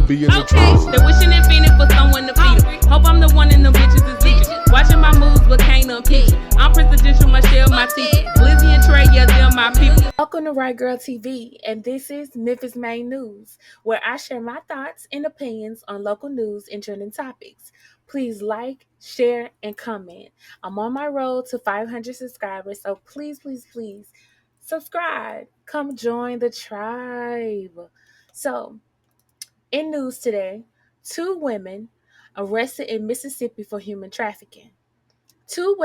be in the Okay, truth. they're wishing infinite for someone to feed them. Hope I'm the one in them bitches is leeching. Watching my moves, but can't unpeach. I'm presidential, Michelle, my teacher. Blizzy and Trey, yeah, they're my people. Welcome to Right Girl TV, and this is Memphis Main News, where I share my thoughts and opinions on local news and trending topics. Please like, share, and comment. I'm on my road to 500 subscribers, so please subscribe. Come join the tribe. So, in news today, two women arrested in Mississippi for human trafficking. Two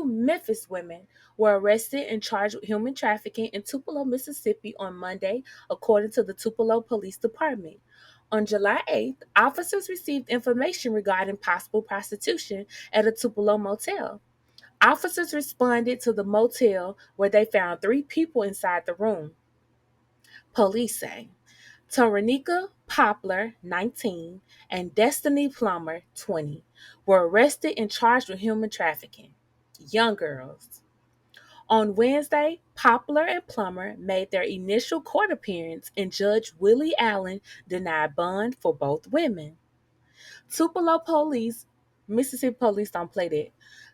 Memphis women were arrested and charged with human trafficking in Tupelo, Mississippi on Monday, according to the Tupelo Police Department. On July 8th, officers received information regarding possible prostitution at a Tupelo motel. Officers responded to the motel where they found three people inside the room. Police say Taranika Poplar, 19, and Destiny Plummer, 20, were arrested and charged with human trafficking. Young girls. On Wednesday, Poplar and Plummer made their initial court appearance, and Judge Willie Allen denied bond for both women. Tupelo Police, Mississippi Police don't play that.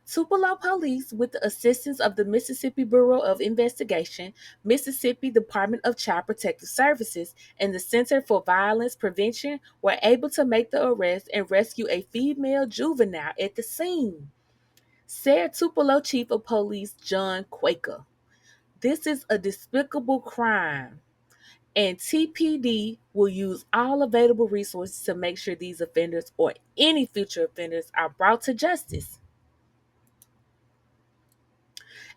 Tupelo Police, with the assistance of the Mississippi Bureau of Investigation, Mississippi Department of Child Protective Services, and the Center for Violence Prevention, were able to make the arrest and rescue a female juvenile at the scene, said Tupelo Chief of Police John Quaker. This is a despicable crime, and TPD will use all available resources to make sure these offenders or any future offenders are brought to justice.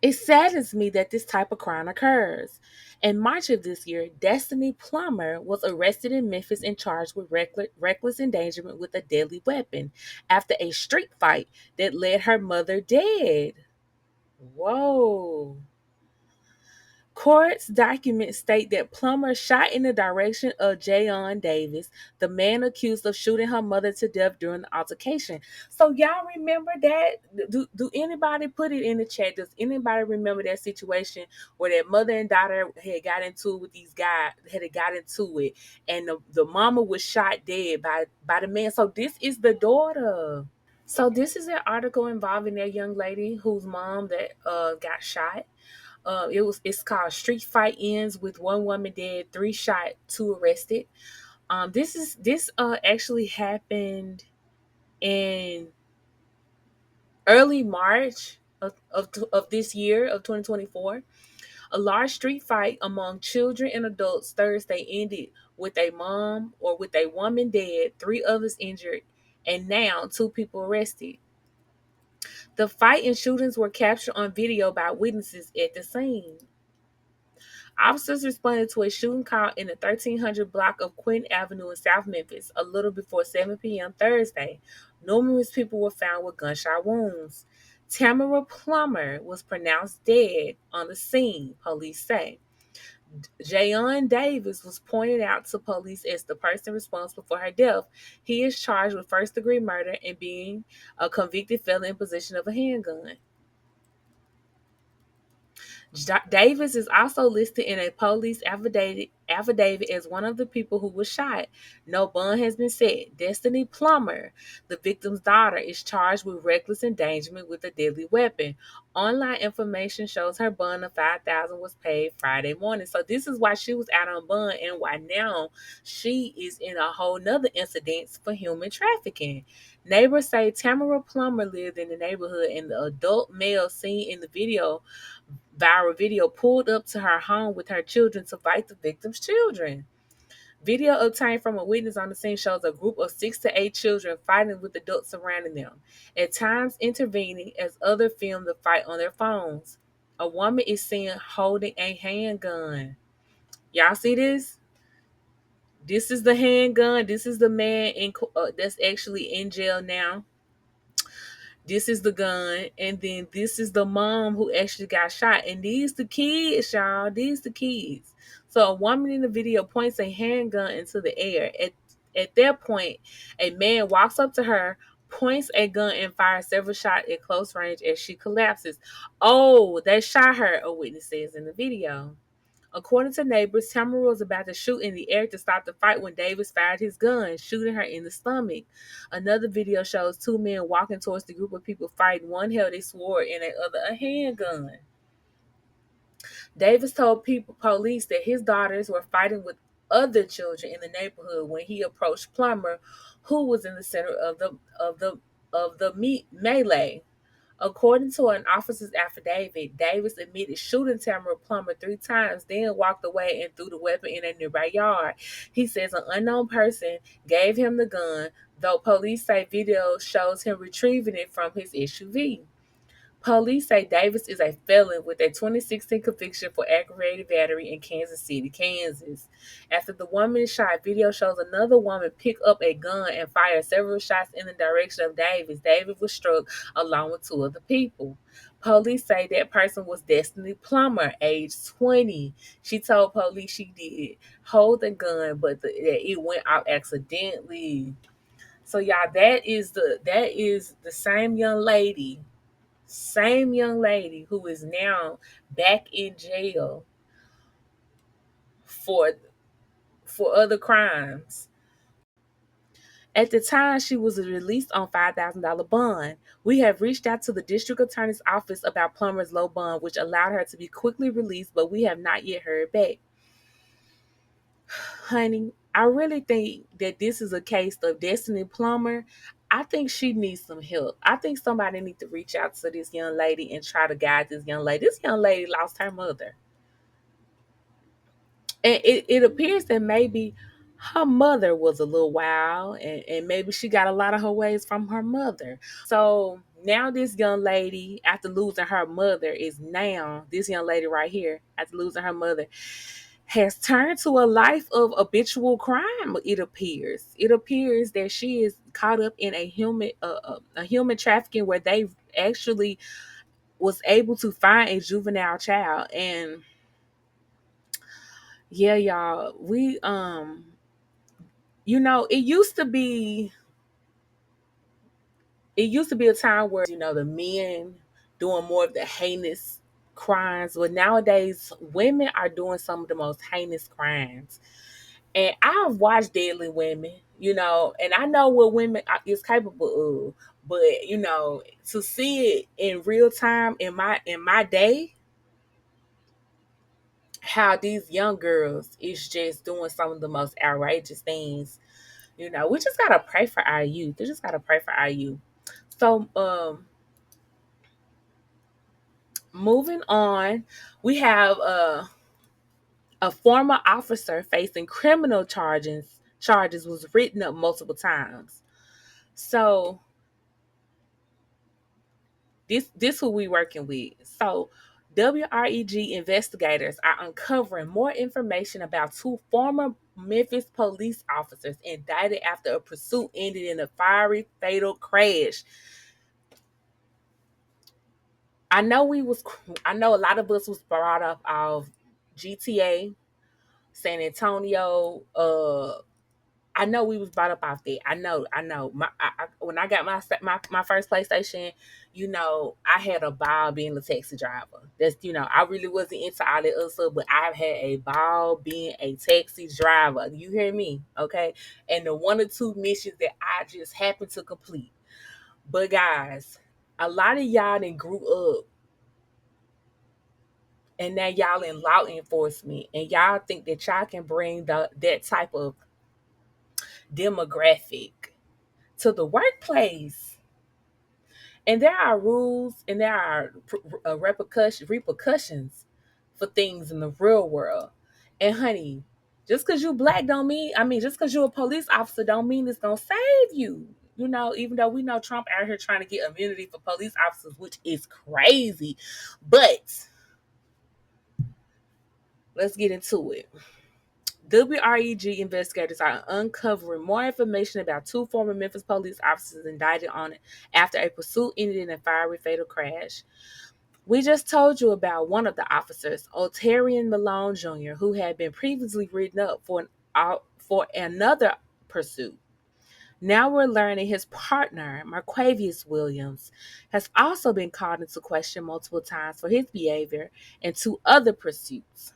It saddens me that this type of crime occurs. In March of this year, Destiny Plummer was arrested in Memphis and charged with reckless endangerment with a deadly weapon after a street fight that led her mother dead. Whoa. Court's documents state that Plummer shot in the direction of Jayon Davis, the man accused of shooting her mother to death during the altercation. So y'all remember that? Do anybody put it in the chat? Does anybody remember that situation where that mother and daughter had got into it with these guys, had got into it, and the mama was shot dead by the man? So this is the daughter. So this is an article involving that young lady whose mom that got shot. It's called Street Fight Ends with One Woman Dead, Three Shot, Two Arrested. This actually happened in early March of this year of 2024. A large street fight among children and adults Thursday ended with a woman dead, three others injured, and now two people arrested. The fight and shootings were captured on video by witnesses at the scene. Officers responded to a shooting call in the 1300 block of Quinn Avenue in South Memphis a little before 7 p.m. Thursday. Numerous people were found with gunshot wounds. Tamara Plummer was pronounced dead on the scene, police say. Jayon Davis was pointed out to police as the person responsible for her death. He is charged with first-degree murder and being a convicted felon in possession of a handgun. Davis is also listed in a police affidavit as one of the people who was shot. No bond has been set. Destiny Plummer, the victim's daughter, is charged with reckless endangerment with a deadly weapon. Online information shows her bond of $5,000 was paid Friday morning. So this is why she was out on bond and why now she is in a whole nother incident for human trafficking. Neighbors say Tamara Plummer lived in the neighborhood, and the adult male seen in the viral video pulled up to her home with her children to fight the victim's children. Video obtained from a witness on the scene shows a group of 6 to 8 children fighting with adults surrounding them, at times intervening as others film the fight on their phones. A woman is seen holding a handgun. Y'all see this? This is the handgun. This is the man that's actually in jail now. This is the gun, and then this is the mom who actually got shot. And these the kids, y'all. These the kids. So a woman in the video points a handgun into the air. At that point, a man walks up to her, points a gun, and fires several shots at close range as she collapses. Oh, they shot her, a witness says in the video. According to neighbors, Tamara was about to shoot in the air to stop the fight when Davis fired his gun, shooting her in the stomach. Another video shows two men walking towards the group of people fighting. One held a sword and the other a handgun. Davis told police that his daughters were fighting with other children in the neighborhood when he approached Plummer, who was in the center of the melee. According to an officer's affidavit, Davis admitted shooting Tamara Plummer 3 times, then walked away and threw the weapon in a nearby yard. He says an unknown person gave him the gun, though police say video shows him retrieving it from his SUV. Police say Davis is a felon with a 2016 conviction for aggravated battery in Kansas City, Kansas. After the woman is shot, video shows another woman pick up a gun and fire several shots in the direction of Davis. Davis was struck along with 2 other people. Police say that person was Destiny Plummer, age 20. She told police she did hold the gun, but that it went out accidentally. So y'all, that is the same young lady who is now back in jail for other crimes. At the time, she was released on $5,000 bond. We have reached out to the district attorney's office about Plummer's low bond, which allowed her to be quickly released, but we have not yet heard back. Honey, I really think that this is a case of Destiny Plummer. I think she needs some help. I think somebody needs to reach out to this young lady and try to guide this young lady. This young lady lost her mother. And it appears that maybe her mother was a little wild, and maybe she got a lot of her ways from her mother. So now this young lady, after losing her mother, this young lady right here, after losing her mother, has turned to a life of habitual crime. It appears that she is caught up in a human trafficking where they actually was able to find a juvenile child. And yeah, y'all, we it used to be a time where the men doing more of the heinous crimes, but nowadays women are doing some of the most heinous crimes. And I've watched Deadly Women, and I know what women is capable of. But to see it in real time in my day, how these young girls is just doing some of the most outrageous things. We just gotta pray for our youth. We just gotta pray for our youth. So, moving on, we have a former officer facing criminal charges was written up multiple times. So this who we working with. So WREG investigators are uncovering more information about 2 former Memphis police officers indicted after a pursuit ended in a fiery fatal crash. I know a lot of us was brought up of GTA, San Antonio. I know we was brought up off that. I know. When I got my first PlayStation, I had a ball being a taxi driver. That's I really wasn't into all that other stuff, but I've had a ball being a taxi driver. You hear me? Okay. And the 1 or 2 missions that I just happened to complete. But guys, a lot of y'all done grew up, and now y'all in law enforcement, and y'all think that y'all can bring that type of demographic to the workplace. And there are rules and there are repercussions for things in the real world. And honey, just because you black just because you're a police officer don't mean it's going to save you. Even though we know Trump out here trying to get immunity for police officers, which is crazy. But let's get into it. WREG investigators are uncovering more information about 2 former Memphis police officers indicted on it after a pursuit ended in a fiery fatal crash. We just told you about one of the officers, Otarian Malone Jr., who had been previously written up for another pursuit. Now we're learning his partner, Marquavius Williams, has also been called into question multiple times for his behavior in 2 other pursuits.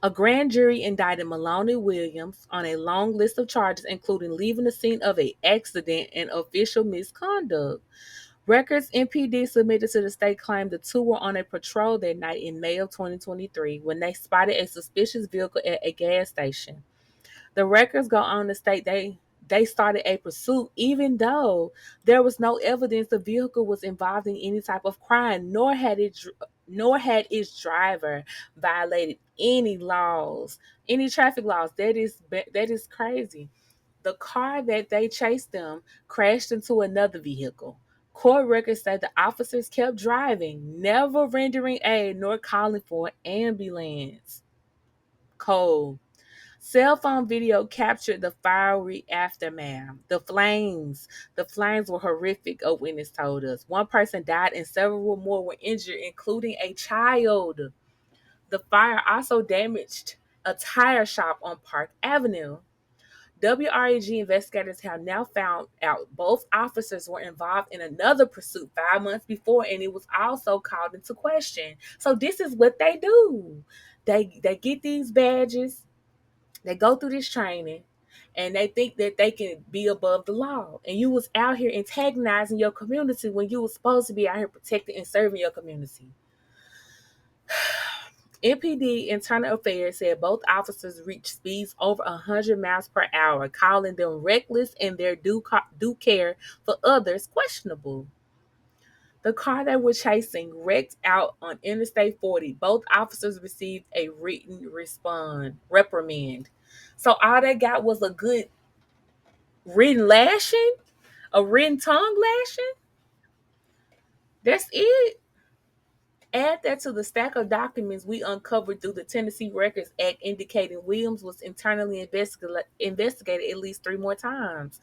A grand jury indicted Maloney Williams on a long list of charges, including leaving the scene of an accident and official misconduct. Records MPD submitted to the state claimed the two were on a patrol that night in May of 2023 when they spotted a suspicious vehicle at a gas station. The records go on to state they started a pursuit even though there was no evidence the vehicle was involved in any type of crime, nor had its driver violated any laws, any traffic laws. That is crazy. The car that they chased them crashed into another vehicle. Court records say the officers kept driving, never rendering aid nor calling for an ambulance. Cold. Cell phone video captured the fiery aftermath. The flames were horrific, a witness told us. One person died and several more were injured, including a child. The fire also damaged a tire shop on Park Avenue. WREG investigators have now found out both officers were involved in another pursuit 5 months before, and it was also called into question. So this is what they do. They get these badges, they go through this training, and they think that they can be above the law. And you was out here antagonizing your community when you was supposed to be out here protecting and serving your community. MPD Internal Affairs said both officers reached speeds over 100 miles per hour, calling them reckless and their due care for others questionable. The car they were chasing wrecked out on Interstate 40. Both officers received a written reprimand. So all they got was a good written lashing, a written tongue lashing. That's it. Add that to the stack of documents we uncovered through the Tennessee Records Act indicating Williams was internally investigated at least 3 more times.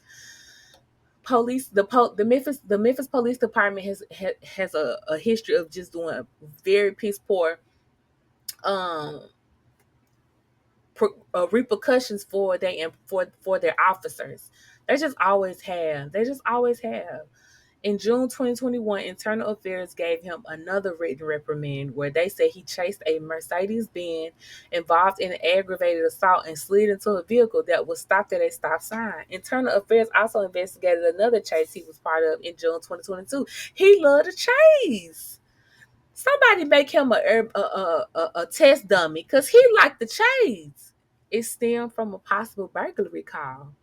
The Memphis Police Department has a history of just doing very piss poor um repercussions for their officers. They just always have. In June 2021, Internal Affairs gave him another written reprimand where they said he chased a Mercedes-Benz involved in an aggravated assault and slid into a vehicle that was stopped at a stop sign. Internal Affairs also investigated another chase he was part of in June 2022. He loved to chase. Somebody make him a test dummy because he liked the chase. It stemmed from a possible burglary call.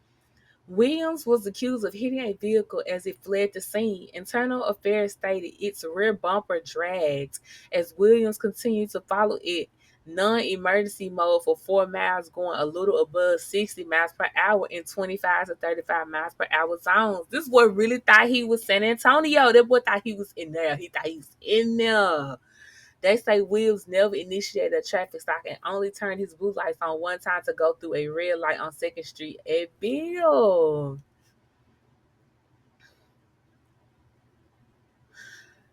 Williams was accused of hitting a vehicle as it fled the scene. Internal Affairs stated its rear bumper dragged as Williams continued to follow it non-emergency mode for 4 miles, going a little above 60 miles per hour in 25 to 35 miles per hour zones. This boy really thought he was San Antonio. That boy thought he was in there. He thought he was in there. They say Williams never initiated a traffic stop and only turned his blue lights on one time to go through a red light on 2nd Street at Bill.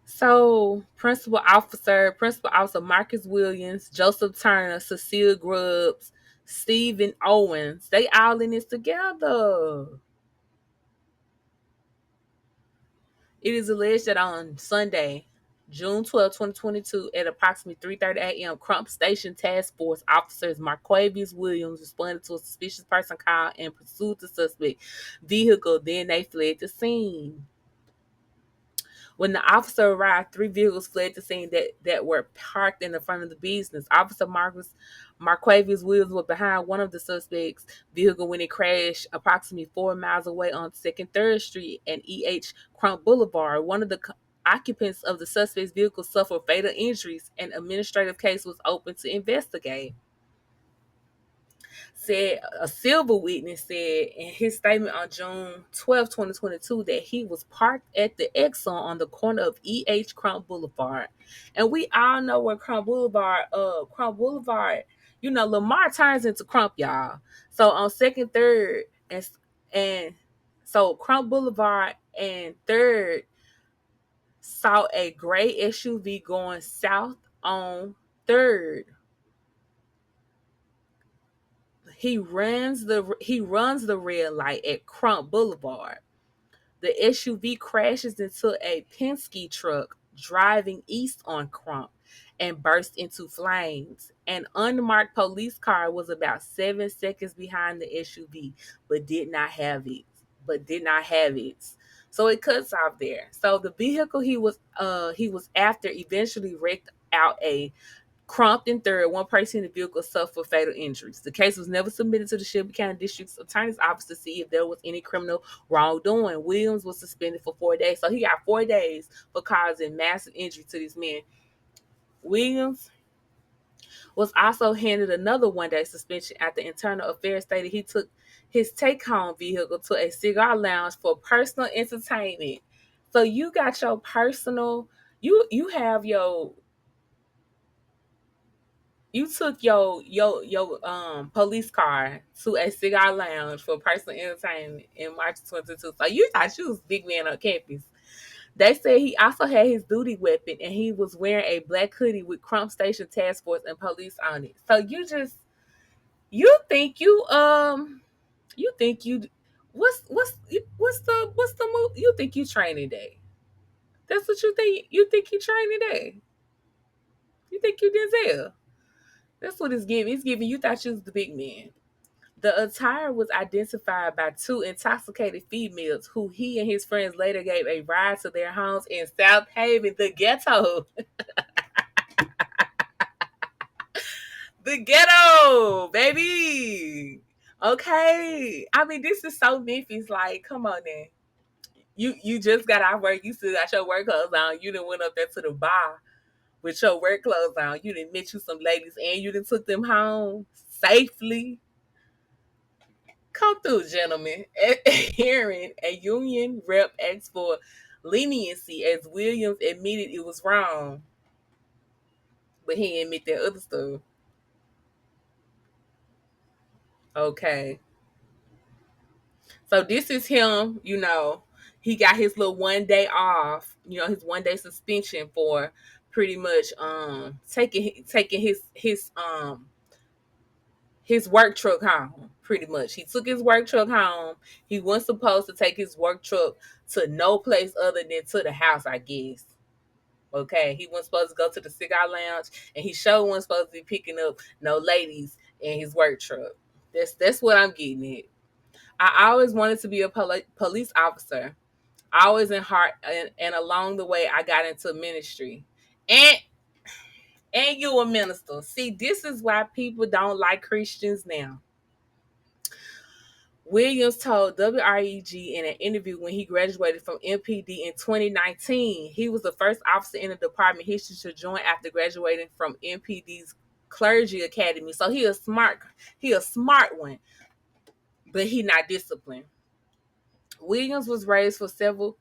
So, Principal Officer Marcus Williams, Joseph Turner, Cecile Grubbs, Stephen Owens, they all in this together. It is alleged that on Sunday, June 12, 2022, at approximately 3:30 a.m., Crump Station Task Force officers Marquavius Williams responded to a suspicious person call and pursued the suspect vehicle. Then they fled the scene. When the officer arrived, 3 vehicles fled the scene that were parked in the front of the business. Officer Marquavius Williams was behind one of the suspects' vehicle when it crashed approximately 4 miles away on 2nd 3rd Street and E.H. Crump Boulevard. One of the occupants of the suspect's vehicle suffered fatal injuries. An administrative case was opened to investigate. Said a silver witness said in his statement on June 12, 2022, that he was parked at the Exxon on the corner of E.H. Crump Boulevard. And we all know where Crump Boulevard, Lamar turns into Crump, y'all. So on 2nd, 3rd, and so Crump Boulevard and 3rd saw a gray SUV going south on 3rd. He runs the red light at Crump Boulevard. The SUV crashes into a Penske truck driving east on Crump. and burst into flames. An unmarked police car was about 7 seconds behind the SUV, but did not have it. But did not have it. So it cuts off there. So the vehicle he was after eventually wrecked out a Crompton third. One person in the vehicle suffered fatal injuries. The case was never submitted to the Shelby County District Attorney's Office to see if there was any criminal wrongdoing. Williams was suspended for 4 days. So he got 4 days for causing massive injury to these men. Williams was also handed another 1 day suspension after Internal Affairs stated he took his take-home vehicle to a cigar lounge for personal entertainment. So you got your personal, you have your, you took your police car to a cigar lounge for personal entertainment in March 22. So you thought you was big man on campus. They said he also had his duty weapon and he was wearing a black hoodie with Crump Station Task Force and police on it. So you think you think you what's the move? You think you training day? That's what you think. You think you training day? You think you Denzel? That's what it's giving. It's giving you thought you was the big man. The attire was identified by two intoxicated females who he and his friends later gave a ride to their homes in South Haven, the ghetto. The ghetto, baby. Okay. I mean, this is so Memphis. Like, come on then. You just got out of work. You still got your work clothes on. You done went up there to the bar with your work clothes on. You done met you some ladies and you done took them home safely. Come through, gentlemen. Hearing a union rep asked for leniency as Williams admitted it was wrong. But he didn't admit that other stuff. Okay. So this is him, he got his little 1 day off, his 1 day suspension for pretty much taking his work truck home. Pretty much. He took his work truck home. He wasn't supposed to take his work truck to no place other than to the house, I guess. Okay. He wasn't supposed to go to the cigar lounge and he sure wasn't supposed to be picking up no ladies in his work truck. That's what I'm getting at. I always wanted to be a police officer. Always in heart, and along the way, I got into ministry. And you a minister. See, this is why people don't like Christians now. Williams told WREG in an interview when he graduated from MPD in 2019. He was the first officer in the department history to join after graduating from MPD's clergy academy. So he a smart one, but he not disciplined. Williams was praised for several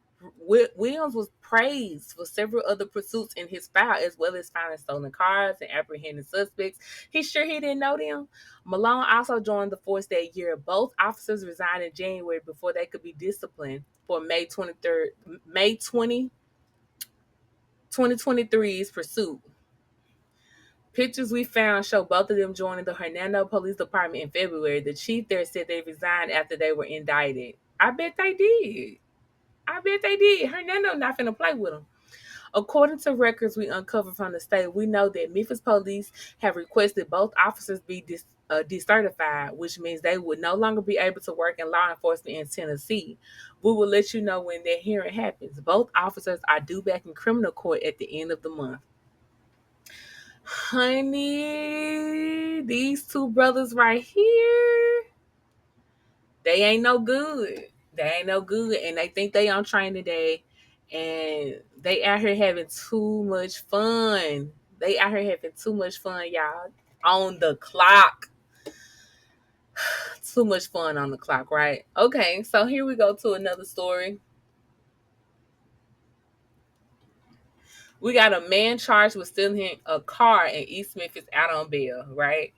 other pursuits in his file, as well as finding stolen cars and apprehending suspects. He's sure he didn't know them. Malone also joined the force that year. Both officers resigned in January before they could be disciplined for May 2023's pursuit. Pictures we found show both of them joining the Hernando Police Department in February. The chief there said they resigned after they were indicted. I bet they did. Hernando not finna play with them. According to records we uncovered from the state, we know that Memphis police have requested both officers be decertified, which means they would no longer be able to work in law enforcement in Tennessee. We will let you know when that hearing happens. Both officers are due back in criminal court at the end of the month. Honey, these two brothers right here, they ain't no good. And they think they on training day, and they out here having too much fun. Y'all. On the clock. Too much fun on the clock, right? Okay, so here we go to another story. We got a man charged with stealing a car in East Memphis out on bail, right?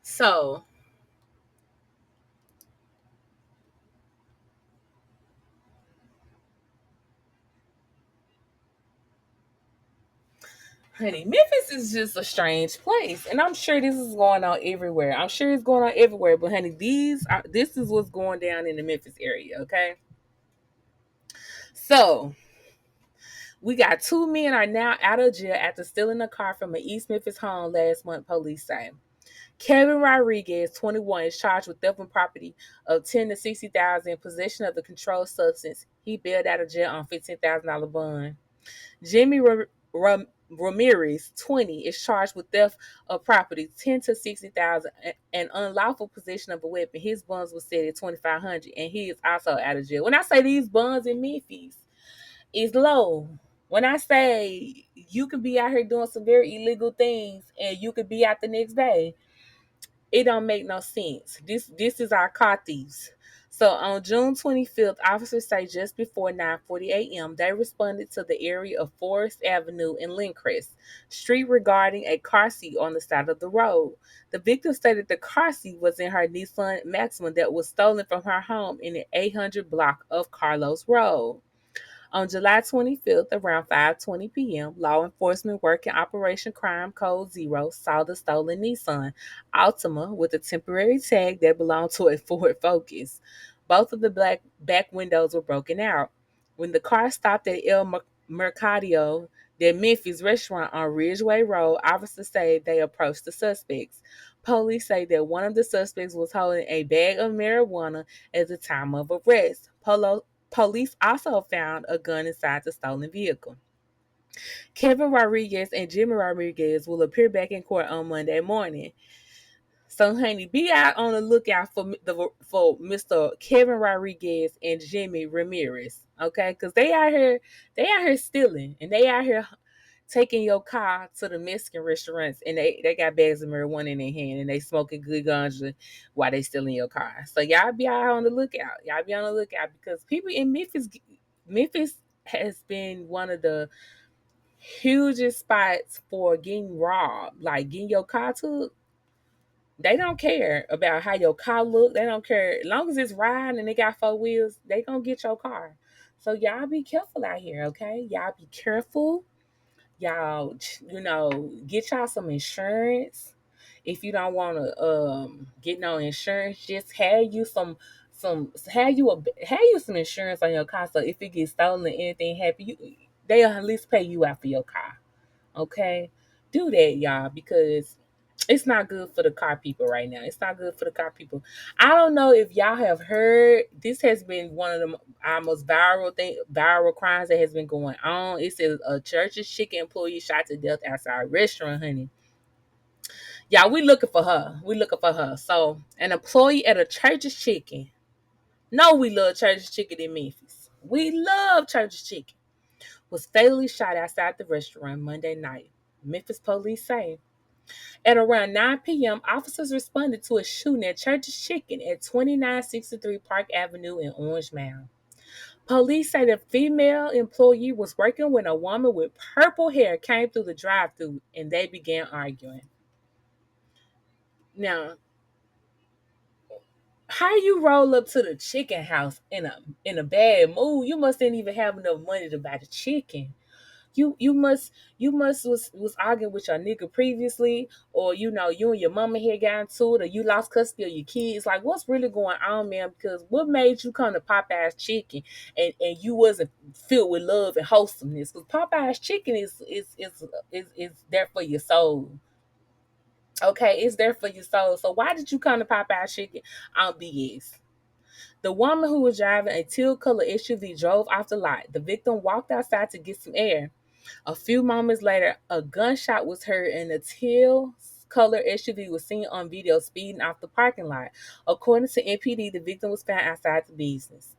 So, honey, Memphis is just a strange place, and I'm sure this is going on everywhere. But honey, this is what's going down in the Memphis area, okay? So, We got 2 men are now out of jail after stealing a car from an East Memphis home last month, police say. Kevin Rodriguez, 21, is charged with theft of property of 10 to 60,000 in possession of the controlled substance. He bailed out of jail on $15,000 bond. Jimmy Ramirez, 20, is charged with theft of property, 10 to 60,000, and unlawful possession of a weapon. His bonds was set at 2,500, and he is also out of jail. When I say these bonds in Memphis is low, when I say you could be out here doing some very illegal things and you could be out the next day, it don't make no sense. This is our car thieves. So on June 25th, officers say just before 9:40 a.m., they responded to the area of Forest Avenue and Lincrest Street regarding a car seat on the side of the road. The victim stated the car seat was in her Nissan Maxima that was stolen from her home in the 800 block of Carlos Road. On July 25th, around 5:20 p.m., law enforcement working Operation Crime Code Zero saw the stolen Nissan Altima with a temporary tag that belonged to a Ford Focus. Both of the black back windows were broken out. When the car stopped at El Mercado, the Memphis restaurant on Ridgeway Road, officers say they approached the suspects. Police say that one of the suspects was holding a bag of marijuana at the time of arrest. Police also found a gun inside the stolen vehicle. Kevin Rodriguez and Jimmy Rodriguez will appear back in court on Monday morning. So, honey, be out on the lookout for Mr. Kevin Rodriguez and Jimmy Ramirez, okay? Because they out here stealing, and they out here taking your car to the Mexican restaurants, and they got bags of marijuana in their hand, and they smoking good ganja while they stealing your car. So y'all be out on the lookout. Y'all be on the lookout because people in Memphis has been one of the hugest spots for getting robbed, like getting your car took. They don't care about how your car look. They don't care. As long as it's riding and they got four wheels, they gonna get your car. So y'all be careful out here, okay? Y'all be careful. Y'all, get y'all some insurance. If you don't want to get no insurance, just have you some insurance on your car. So if it gets stolen, anything happen, they'll at least pay you out for your car. Okay, do that, y'all, because it's not good for the car people right now. It's not good for the car people. I don't know if y'all have heard. This has been one of the our most viral crimes that has been going on. It says a Church's Chicken employee shot to death outside a restaurant, honey. Yeah, we looking for her. We looking for her. So, an employee at a Church's Chicken. No, we love Church's Chicken in Memphis. We love Church's Chicken. Was fatally shot outside the restaurant Monday night. Memphis police say. At around 9 p.m., officers responded to a shooting at Church's Chicken at 2963 Park Avenue in Orange Mound. Police say the female employee was working when a woman with purple hair came through the drive-thru and they began arguing. Now, how you roll up to the chicken house in a bad mood? You must didn't even have enough money to buy the chicken. You must was arguing with your nigga previously, or you and your mama had gotten into it, or you lost custody of your kids. Like, what's really going on, man? Because what made you come to Popeye's Chicken and you wasn't filled with love and wholesomeness? Because Popeye's Chicken is there for your soul. Okay, it's there for your soul. So why did you come to Popeye's Chicken on BS? The woman who was driving a teal color SUV drove off the lot. The victim walked outside to get some air. A few moments later, a gunshot was heard and the teal color SUV was seen on video speeding off the parking lot. According to MPD, the victim was found outside the business.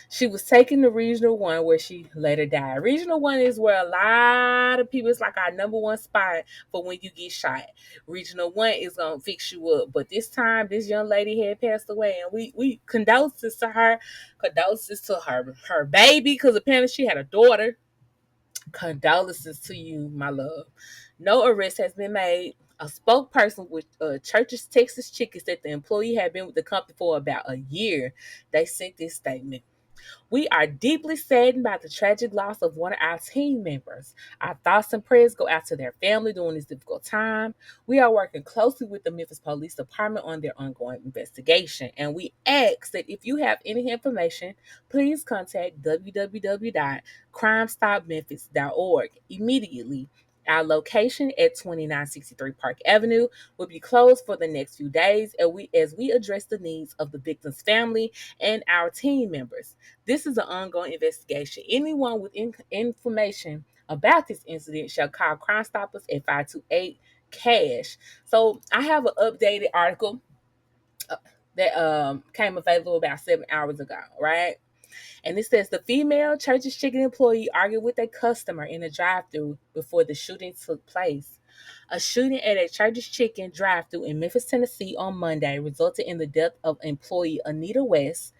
She was taken to Regional 1 where she later died. Regional 1 is where a lot of people, it's like our number one spot for when you get shot. Regional 1 is going to fix you up. But this time, this young lady had passed away, and we condolences to her. Condolences to her baby, because apparently she had a daughter. Condolences to you, my love. No arrest has been made. A spokesperson with Church's Texas Chicken said the employee had been with the company for about a year. They sent this statement. We are deeply saddened by the tragic loss of one of our team members. Our thoughts and prayers go out to their family during this difficult time. We are working closely with the Memphis Police Department on their ongoing investigation, and we ask that if you have any information, please contact www.crimestopmemphis.org immediately. Our location at 2963 Park Avenue will be closed for the next few days as we address the needs of the victim's family and our team members. This is an ongoing investigation. Anyone with information about this incident shall call Crime Stoppers at 528 cash. So I have an updated article that came available about 7 hours ago, right? And it says the female Church's Chicken employee argued with a customer in a drive-thru before the shooting took place. A shooting at a Church's Chicken drive-thru in Memphis, Tennessee on Monday resulted in the death of employee Anita West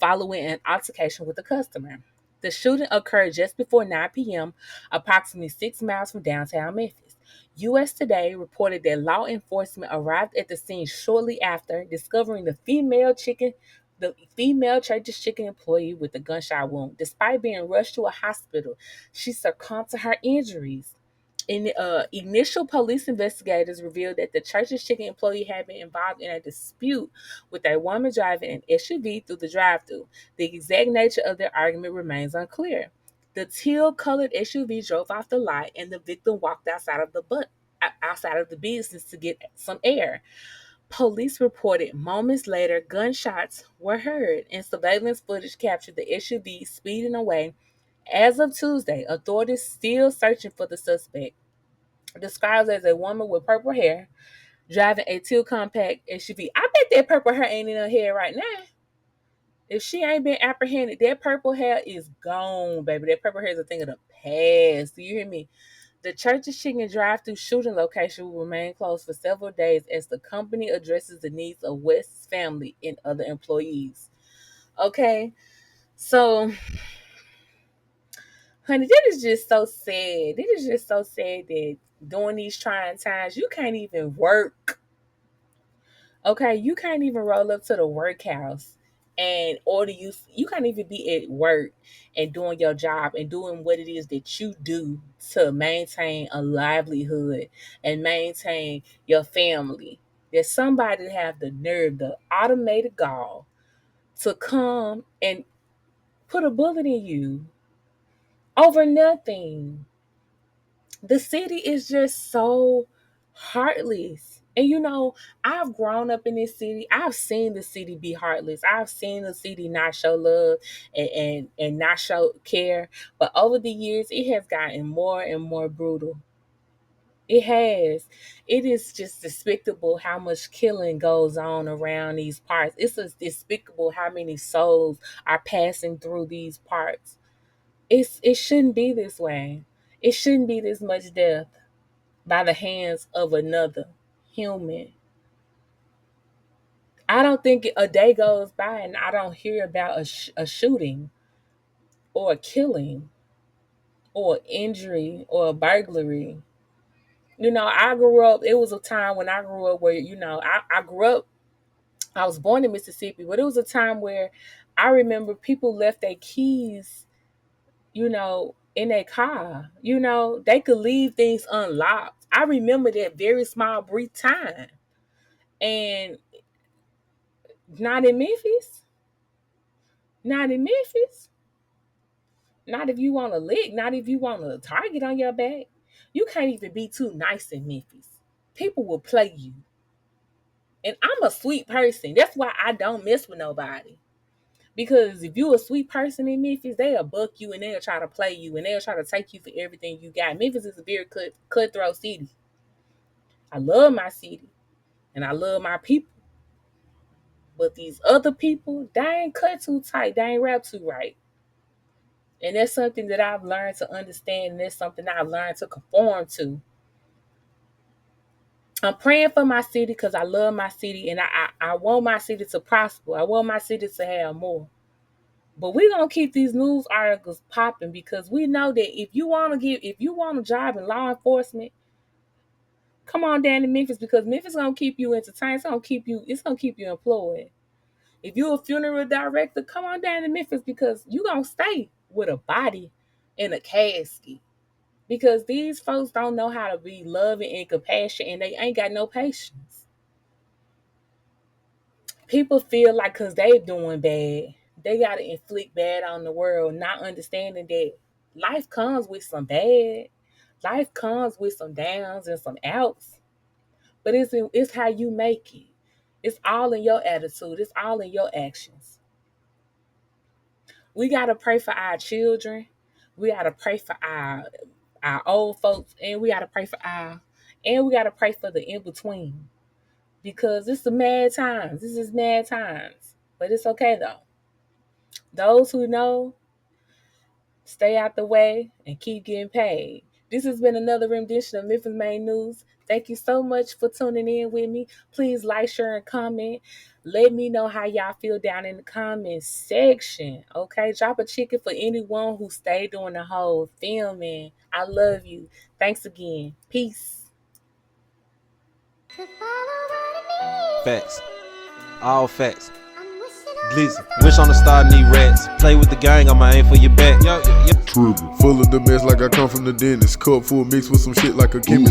following an altercation with a customer. The shooting occurred just before 9 p.m., approximately 6 miles from downtown Memphis. U.S. Today reported that law enforcement arrived at the scene shortly after, discovering the female Church's Chicken employee with a gunshot wound. Despite being rushed to a hospital, she succumbed to her injuries. Initial police investigators revealed that the Church's Chicken employee had been involved in a dispute with a woman driving an SUV through the drive-thru. The exact nature of their argument remains unclear. The teal-colored SUV drove off the lot, and the victim walked outside of the business to get some air. Police reported moments later gunshots were heard, and surveillance footage captured the SUV speeding away. As of Tuesday, authorities still searching for the suspect, described as a woman with purple hair, driving a teal compact SUV. I bet that purple hair ain't in her hair right now. If she ain't been apprehended, that purple hair is gone, baby. That purple hair is a thing of the past. Do you hear me? The Church's Chicken drive-through shooting location will remain closed for several days as the company addresses the needs of West's family and other employees. Okay, so honey, that is just so sad. It is just so sad that during these trying times, you can't even work. Okay, you can't even roll up to the workhouse and order you can't even be at work and doing your job and doing what it is that you do to maintain a livelihood and maintain your family. There's somebody that have the nerve, the automated gall to come and put a bullet in you over nothing. The city is just so heartless. And I've grown up in this city. I've seen the city be heartless. I've seen the city not show love and not show care. But over the years, it has gotten more and more brutal. It has. It is just despicable how much killing goes on around these parts. It's just despicable how many souls are passing through these parts. It shouldn't be this way. It shouldn't be this much death by the hands of another human. I don't think a day goes by and I don't hear about a shooting or a killing or injury or a burglary. I grew up, it was a time when I grew up where, I grew up, I was born in Mississippi, but it was a time where I remember people left their keys, in their car. They could leave things unlocked. I remember that very small, brief time. And not in Memphis. Not in Memphis. Not if you want a lick. Not if you want a target on your back. You can't even be too nice in Memphis. People will play you. And I'm a sweet person. That's why I don't mess with nobody. Because if you a sweet person in Memphis, they'll buck you and they'll try to play you and they'll try to take you for everything you got. Memphis is a very cutthroat city. I love my city and I love my people. But these other people, they ain't cut too tight. They ain't wrapped too right. And that's something that I've learned to understand. And that's something I've learned to conform to. I'm praying for my city because I love my city and I want my city to prosper. I want my city to have more. But we're gonna keep these news articles popping because we know that if you want a job in law enforcement, come on down to Memphis because Memphis gonna keep you entertained. It's gonna keep you employed. If you a funeral director, come on down to Memphis because you gonna stay with a body in a casket. Because these folks don't know how to be loving and compassionate and they ain't got no patience. People feel like because they doing bad, they gotta inflict bad on the world, not understanding that life comes with some bad. Life comes with some downs and some outs. But it's how you make it. It's all in your attitude. It's all in your actions. We gotta pray for our children. We gotta pray for our old folks, and we gotta pray for the in between because it's the mad times. This is mad times, but it's okay though. Those who know, stay out the way and keep getting paid. This has been another rendition of Memphis Main News. Thank you so much for tuning in with me. Please like, share, and comment. Let me know how y'all feel down in the comment section. Okay, drop a chicken for anyone who stayed during the whole filming. I love you. Thanks again. Peace. Facts. All facts. Glizzy. Wish on the star, need rats. Play with the gang, I'ma aim for your back. Yo. Triple. Full of the mess like I come from the dentist. Cup full mixed with some shit like a chemist.